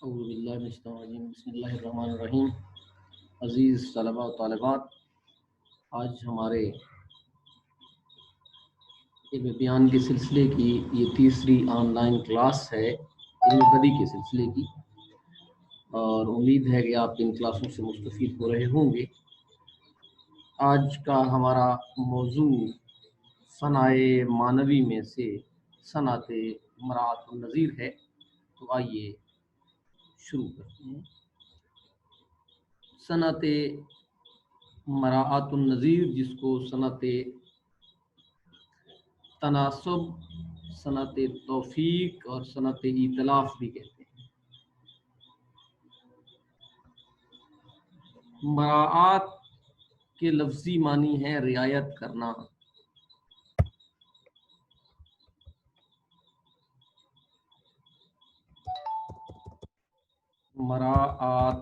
اعوذ باللہ من الشیطان الرجیم بسم اللہ الرحمن الرحیم۔ عزیز طلباء و طالبات، آج ہمارے علم بیان کے سلسلے کی یہ تیسری آن لائن کلاس ہے علم بدی کے سلسلے کی، اور امید ہے کہ آپ ان کلاسوں سے مستفید ہو رہے ہوں گے۔ آج کا ہمارا موضوع صنائع معنوی میں سے صنعت مراعات النظیر ہے، تو آئیے شروع کرتے ہیں۔ صنعت مراعات النظیر، جس کو صنعت تناسب، صنعت توفیق اور صنعت ایتلاف بھی کہتے ہیں۔ مراعات کے لفظی معنی ہے رعایت کرنا۔ مراعات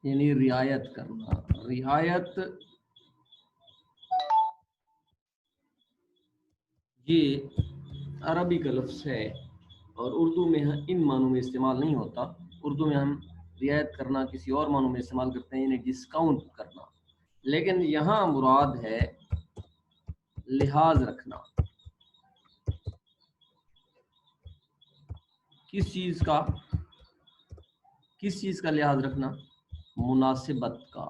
یعنی رعایت کرنا۔ رعایت یہ عربی کا لفظ ہے اور اردو میں ان معنوں میں استعمال نہیں ہوتا۔ اردو میں ہم رعایت کرنا کسی اور معنوں میں استعمال کرتے ہیں، یعنی ڈسکاؤنٹ کرنا، لیکن یہاں مراد ہے لحاظ رکھنا۔ کس چیز کا لحاظ رکھنا؟ مناسبت کا،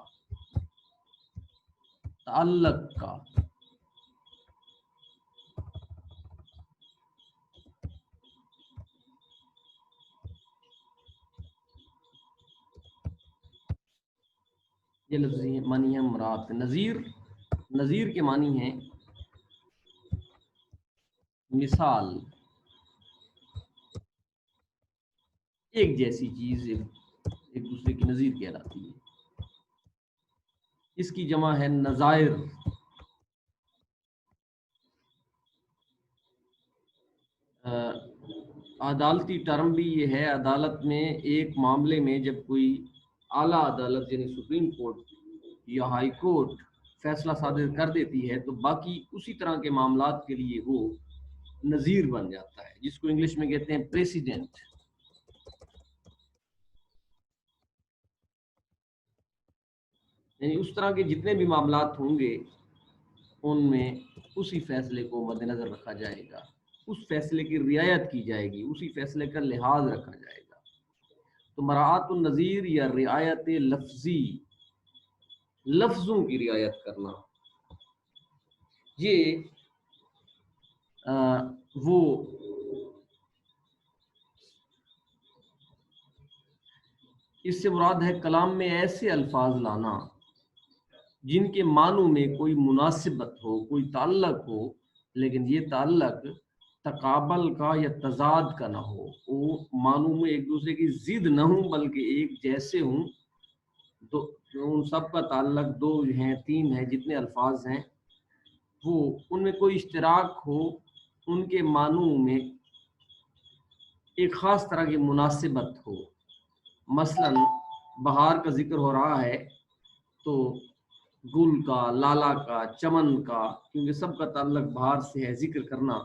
تعلق کا۔ یہ لفظی معنی ہے مراد۔ نظیر کے معنی ہیں مثال، ایک جیسی چیز ایک دوسرے کی نظیر کہلاتی ہے۔ اس کی جمع ہے نظائر۔ عدالتی ٹرم بھی یہ ہے۔ عدالت میں ایک معاملے میں جب کوئی اعلیٰ عدالت یعنی سپریم کورٹ یا ہائی کورٹ فیصلہ صادر کر دیتی ہے تو باقی اسی طرح کے معاملات کے لیے وہ نظیر بن جاتا ہے، جس کو انگلش میں کہتے ہیں پریسیڈنٹ۔ یعنی اس طرح کے جتنے بھی معاملات ہوں گے ان میں اسی فیصلے کو مد نظر رکھا جائے گا، اس فیصلے کی رعایت کی جائے گی، اسی فیصلے کا لحاظ رکھا جائے گا۔ تو مراعات النظیر یا رعایت لفظی، لفظوں کی رعایت کرنا، یہ وہ اس سے مراد ہے کلام میں ایسے الفاظ لانا جن کے معنوں میں کوئی مناسبت ہو، کوئی تعلق ہو، لیکن یہ تعلق تقابل کا یا تضاد کا نہ ہو، وہ معنوں میں ایک دوسرے کی ضد نہ ہوں بلکہ ایک جیسے ہوں۔ تو ان سب کا تعلق دو ہیں، تین ہیں، جتنے الفاظ ہیں وہ ان میں کوئی اشتراک ہو، ان کے معنوں میں ایک خاص طرح کی مناسبت ہو۔ مثلا بہار کا ذکر ہو رہا ہے تو گل کا، لالا کا، چمن کا، کیونکہ سب کا تعلق بہار سے ہے، ذکر کرنا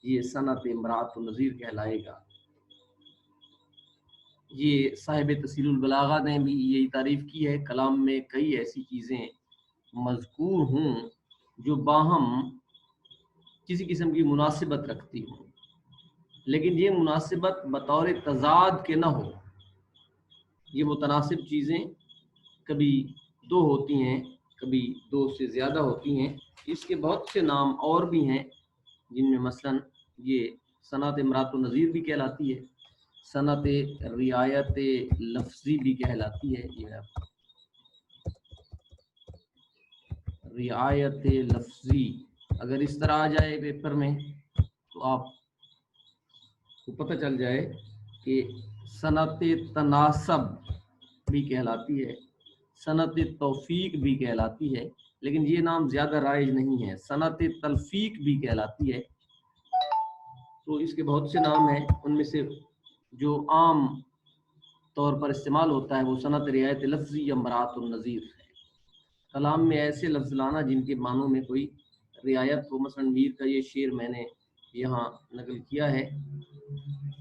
یہ صنعت مراعات النظیر کہلائے گا۔ یہ صاحب تسہیل البلاغہ نے بھی یہی تعریف کی ہے، کلام میں کئی ایسی چیزیں مذکور ہوں جو باہم کسی قسم کی مناسبت رکھتی ہوں، لیکن یہ مناسبت بطور تضاد کے نہ ہو۔ یہ متناسب چیزیں کبھی دو ہوتی ہیں، کبھی دو سے زیادہ ہوتی ہیں۔ اس کے بہت سے نام اور بھی ہیں جن میں مثلا یہ صنعت مراعات النظیر بھی کہلاتی ہے، صنعت رعایت لفظی بھی کہلاتی ہے۔ یہ رعایت لفظی اگر اس طرح آ جائے پیپر میں تو آپ کو پتہ چل جائے کہ صنعت تناسب بھی کہلاتی ہے، صنعت توفیق بھی کہلاتی ہے، لیکن یہ نام زیادہ رائج نہیں ہے۔ صنعت تلفیق بھی کہلاتی ہے۔ تو اس کے بہت سے نام ہیں، ان میں سے جو عام طور پر استعمال ہوتا ہے وہ صنعت رعایت لفظی یا مراعات النظیر ہے۔ کلام میں ایسے لفظ لانا جن کے معنوں میں کوئی رعایت ہو۔ مثلا میر کا یہ شعر میں نے یہاں نقل کیا ہے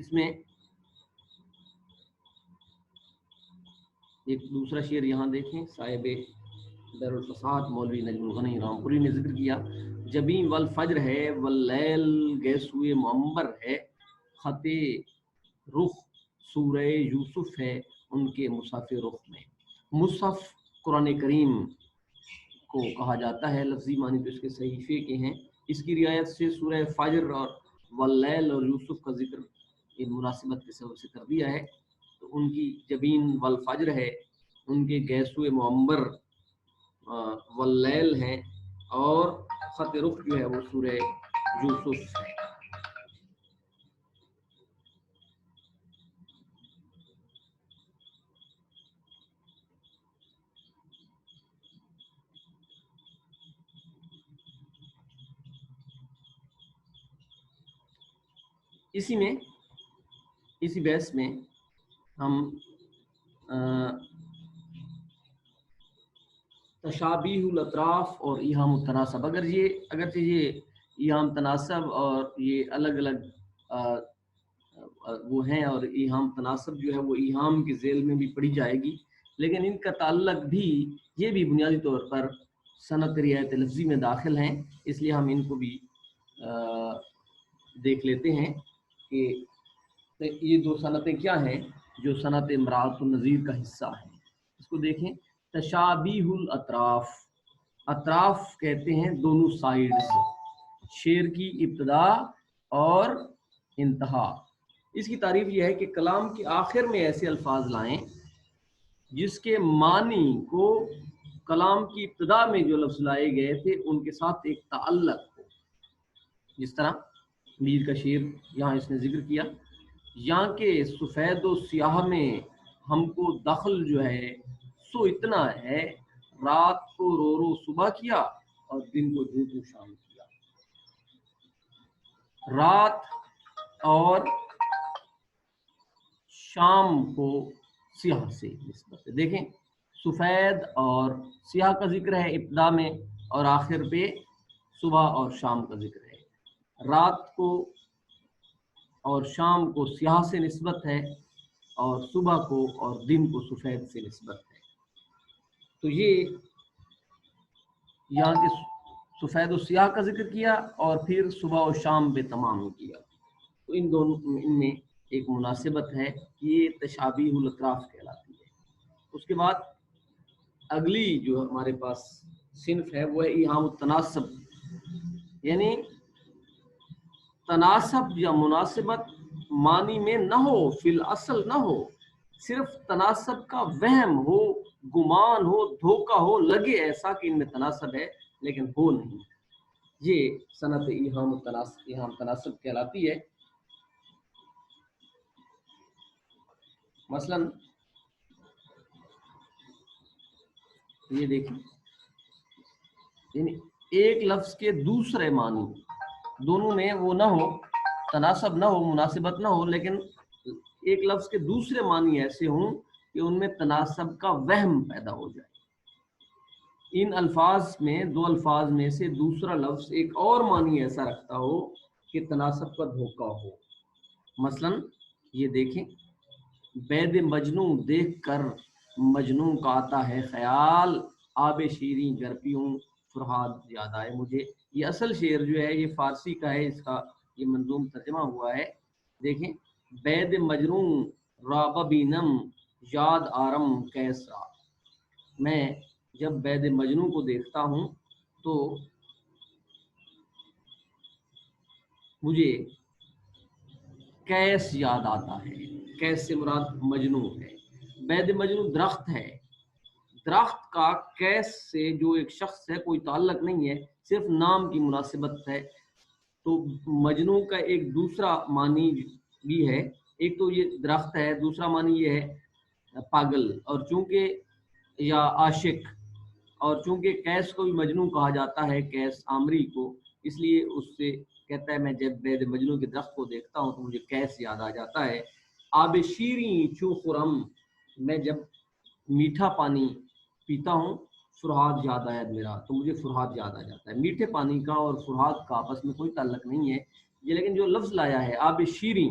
اس میں ایک دوسرا شعر یہاں دیکھیں، صاحب دارالفساد مولوی نجم الغنی رامپوری نے ذکر کیا، جبیں والفجر ہے واللیل گیسوئے معمبر ہے، خط رخ سورہ یوسف ہے ان کے مصحف رخ میں۔ مصحف قرآن کریم کو کہا جاتا ہے، لفظی معنی تو اس کے صحیفے کے ہیں۔ اس کی رعایت سے سورہ فجر اور واللیل اور یوسف کا ذکر ان مناسبت کے سبب سے کر دیا ہے۔ تو ان کی جبین والفجر ہے، ان کے گیسوئے معمبر واللیل ہیں، اور خط رخ جو ہے وہ سورہ یوسف ہے۔ اسی بحث میں ہم تشابیہ الاطراف اور ایہام التناسب، اگرچہ یہ ایہام تناسب اور یہ الگ الگ وہ ہیں، اور ایہام تناسب جو ہے وہ ایہام کے ذیل میں بھی پڑھی جائے گی، لیکن ان کا تعلق بھی یہ بھی بنیادی طور پر صنعت رعایت لفظی میں داخل ہیں، اس لیے ہم ان کو بھی دیکھ لیتے ہیں کہ یہ دو صنعتیں کیا ہیں جو صنعت امراۃ النظیر کا حصہ ہیں۔ اس کو دیکھیں، تشابیہ الاطراف، اطراف کہتے ہیں دونوں سائیڈز، شعر کی ابتدا اور انتہا۔ اس کی تعریف یہ ہے کہ کلام کے آخر میں ایسے الفاظ لائیں جس کے معنی کو کلام کی ابتدا میں جو لفظ لائے گئے تھے ان کے ساتھ ایک تعلق ہو، جس طرح میر کا شعر یہاں اس نے ذکر کیا، یہاں کے سفید و سیاہ میں ہم کو دخل جو ہے سو اتنا ہے، رات کو رو رو صبح کیا اور دن کو دھو دھو شام کیا۔ رات اور شام کو سیاہ سے نسبت ہے، دیکھیں سفید اور سیاہ کا ذکر ہے ابتدا میں، اور آخر پہ صبح اور شام کا ذکر ہے۔ رات کو اور شام کو سیاہ سے نسبت ہے، اور صبح کو اور دن کو سفید سے نسبت ہے۔ تو یہ یہاں کے سفید و سیاہ کا ذکر کیا اور پھر صبح و شام پہ تمام کیا، تو ان میں ایک مناسبت ہے، یہ تشابیہ الاطراف کہلاتی ہے۔ اس کے بعد اگلی جو ہمارے پاس صنف ہے وہ ہے ایہام التناسب، یعنی تناسب یا مناسبت معنی میں نہ ہو، فی الاصل نہ ہو، صرف تناسب کا وہم ہو، گمان ہو، دھوکہ ہو، لگے ایسا کہ ان میں تناسب ہے لیکن ہو نہیں، یہ صنعت ایہام تناسب کہلاتی ہے۔ مثلا یہ دیکھیں، یعنی ایک لفظ کے دوسرے معنی دونوں میں وہ نہ ہو، تناسب نہ ہو، مناسبت نہ ہو، لیکن ایک لفظ کے دوسرے معنی ایسے ہوں کہ ان میں تناسب کا وہم پیدا ہو جائے۔ ان الفاظ میں، دو الفاظ میں سے دوسرا لفظ ایک اور معنی ایسا رکھتا ہو کہ تناسب کا دھوکہ ہو۔ مثلا یہ دیکھیں، بید مجنوں دیکھ کر مجنوں کا آتا ہے خیال، آب شیریں گر پیوں فرہاد یاد آئے مجھے۔ یہ اصل شعر جو ہے یہ فارسی کا ہے، اس کا یہ منظوم ترجمہ ہوا ہے۔ دیکھیں، بید مجنوں راب بینم یاد آرم کیسا، میں جب بید مجنوں کو دیکھتا ہوں تو مجھے کیس یاد آتا ہے۔ کیس سے مراد مجنوں ہے۔ بید مجنوں درخت ہے، درخت کا کیس سے جو ایک شخص ہے کوئی تعلق نہیں ہے، صرف نام کی مناسبت ہے۔ تو مجنوں کا ایک دوسرا معنی بھی ہے، ایک تو یہ درخت ہے، دوسرا معنی یہ ہے پاگل، اور چونکہ یا عاشق، اور چونکہ کیس کو بھی مجنوں کہا جاتا ہے، کیس آمری کو، اس لیے اس سے کہتا ہے میں جب بید مجنوں کے درخت کو دیکھتا ہوں تو مجھے کیس یاد آ جاتا ہے۔ آب شیریں چو خرم، میں جب میٹھا پانی پیتا ہوں، فرہاد یاد آیا میرا، تو مجھے فرہاد یاد آ جاتا ہے۔ میٹھے پانی کا اور فرہاد کا آپس میں کوئی تعلق نہیں ہے یہ، لیکن جو لفظ لایا ہے آب شیریں،